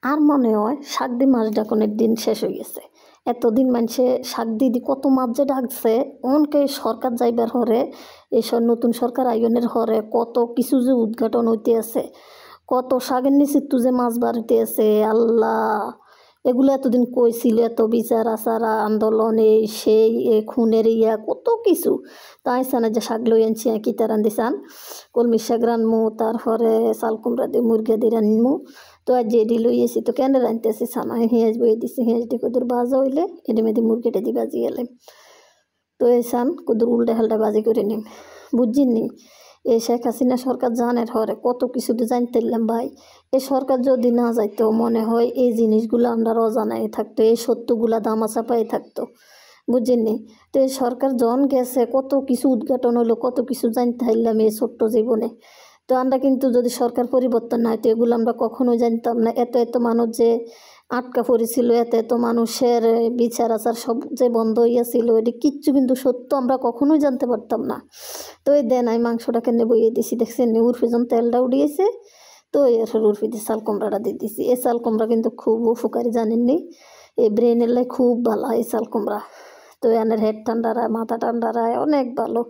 আর মনে হয় শাক দি মাছ ডাকনের দিন শেষ হয়ে গেছে। এতদিন মানুষে শাক দিদি কত মাছ যে ডাকছে, অনকে সরকার যাইবার হরে, এইসব নতুন সরকার আইনের হরে কত কিছু যে উদ্ঘাটন হইতে আছে, কত শাকের নিচে যে মাছ বাড়িতে আছে। আল্লাহ, এগুলো এতদিন কইছিল, এত বিচার আচারা আন্দোলন, এই সেই খুনের কত কিছু। তাই সানে যে শাক লই আনছি কি তার রান্ধিছান, কলমি শাক রানমু, তারপরে চাল কুমড়া দিয়ে মুরগি দিয়ে রানমু। তো আজ এডি লইয়েছি, তো কেন রাঁধতেছি সানা হেঁজ বয়ে দিছি, হেঁজ দিয়ে কুদুর বাজা হইলে এডি মেদি মুরগিটা দিয়ে বাজি গেলাম। তো এই সান কুদুর উল্টা হাল্টা বাজি করে নিম, বুঝছিনি। এই শেখ হাসিনা সরকার জানের হরে কত কিছু তো জানতে ভাই। এই সরকার যদি না যাইতো মনে হয় এই জিনিসগুলো আমরা অজানায় থাকতো, এই সত্যগুলা দামাচাপাই থাকতো, বুঝিনি। তো এই সরকার জন গেছে কত কিছু উদ্ঘাটন হলো, কত কিছু জানতে পারলাম এই ছোট্ট জীবনে। তো আমরা কিন্তু যদি সরকার পরিবর্তন না হতো এগুলো আমরা কখনোই জানতাম না। এত এত মানুষ যে আটকা পড়েছিল, এত এত মানুষের বিচার আচার সব যে বন্ধ হইয়াছিল, এটি কিচ্ছু কিন্তু সত্য আমরা কখনোই জানতে পারতাম না। তো এই দেন আমি মাংসটাকে বইয়ে দিছি, দেখছেন উর্ফি যখন তেলটা উঠিয়েছে, তো এর উর্ফি দিয়ে চাল কুমড়াটা দিয়ে দিছি। এই চাল কুমড়া কিন্তু খুব উপকারী, জানেননি, এই ব্রেনের লাই খুব ভালো এই চাল কুমড়া। তো এনের হেড ঠান্ডা রায়, মাথা ঠান্ডা রায়, অনেক ভালো,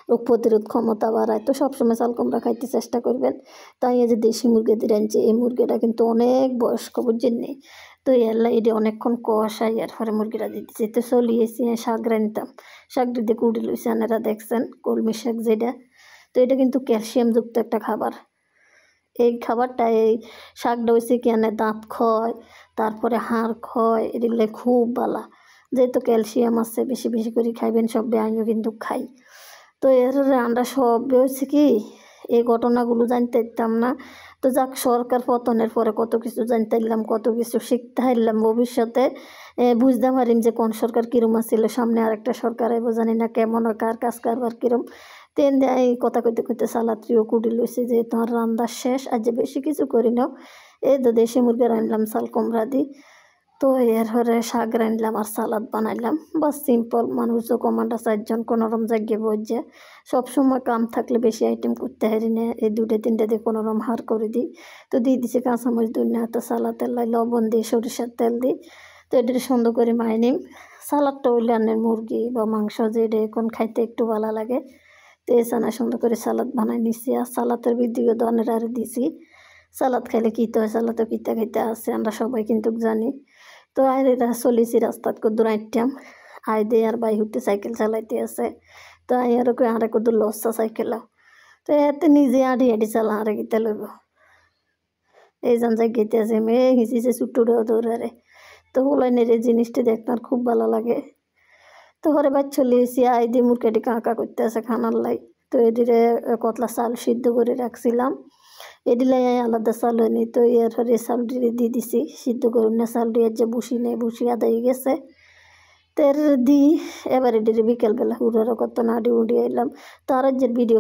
রোগ প্রতিরোধ ক্ষমতা বাড়ায়। তো সবসময় চাল কুমড়া খাইতে চেষ্টা করবেন। তাই এই যে দেশি মুরগি দিয়ে রাঁধছি, এই মুরগিটা কিন্তু অনেক বয়স্ক, বুঝছেননি। তো এলা এটি অনেকক্ষণ কষাই এর পরে মুরগিটা দিয়ে দিচ্ছি। তো চলিয়েছি শাক রাঁধতাম, শাক দিয়ে কুড়ি লইছি, আনারা দেখছেন কলমি শাক যেটা। তো এটা কিন্তু ক্যালসিয়ামযুক্ত একটা খাবার। এই খাবারটা, এই শাকটা হয়েছে কি আনে দাঁত ক্ষয়, তারপরে হাড় ক্ষয়, এগুলো খুব ভালো। যেহেতু ক্যালসিয়াম আছে, বেশি বেশি করে খাইবেন, সব আমিও কিন্তু খাই। তো এর আমরা সব হয়েছে কি এই ঘটনাগুলো জানতে পারতাম না। তো যাক, সরকার পতনের পরে কত কিছু জানতে পারলাম, কত কিছু শিখতে পারলাম। ভবিষ্যতে বুঝতে পারিম যে কোন সরকার কিরম আছিল, সামনে আরেকটা সরকার আইব, জানি না কেমন, কার কাজ কারবার কিরম। তেন এই কথা কইতে কইতে সালাত্রিও কুটি লইছে যে তোমার রান্না শেষ, আজ যে বেশি কিছু করি নাও। এই তো দেশি মুরগি রানলাম চাল কুমড়া দি, তো এর হরে শাক রানলাম আর সালাদ বানাইলাম। বাস সিম্পল, মানুষ তো কমান্ডা 4 জন কোনোরকম জায়গায় বসে। সবসময় কাম থাকলে বেশি আইটেম করতে হারি না, এই 2-3 দিয়ে কোনোরকম হার করে দিই। তো দিয়ে দিছি কাঁচামরিচ, ধনিয়া পাতা, সালাদ তেল, লবণ দিই, সরিষার তেল দিই। তো এটা সুন্দর করে মাই নিম। সালাদটা হইলে আনের মুরগি বা মাংস যেটা এখন খাইতে একটু ভালো লাগে। তো এছাড়া সুন্দর করে সালাদ বানাই নিছি, আর সালাদের ভিডিও ধনের আর দিছি। সালাদ খাইলে কীতে হয়, সালাদও কীতে খাইতে আছে আমরা সবাই কিন্তু জানি। তো আর এটা চলিছি রাস্তাত কদ্দুর আইটাম আই দে আর বাই হুটে সাইকেল চালাইতে আছে। তো আর কদ্দুর লসা সাইকেল, তো এতে নিজে আড়ি আড়ি চালা আরে গীতে লইব। এই যান যাই গেতে আছে মেয়ে হিঁচিছে ছুট্টুরে দৌড়ারে। তো ওলাইনের এই জিনিসটি দেখতে আর খুব ভালো লাগে। তো ঘরে বাদ চলিয়েছি, আই দিয়ে মুরগিটি কাঁকা করতে আছে খানার লাই। তো এদিকে কতলা চাল সিদ্ধ করে রাখছিলাম, এডিলাই আলাদা চাল হয়নি। তো এর পরে চালটি দিয়ে দিছি, সিদ্ধ করুন না চালটি এর যে বুসি নেই, বুসি আদায় গেছে। তের দি এবার এটি বিকেলবেলা উড়ারও কত নাড়ি উড়িয়ে এলাম। তো আর যে ভিডিও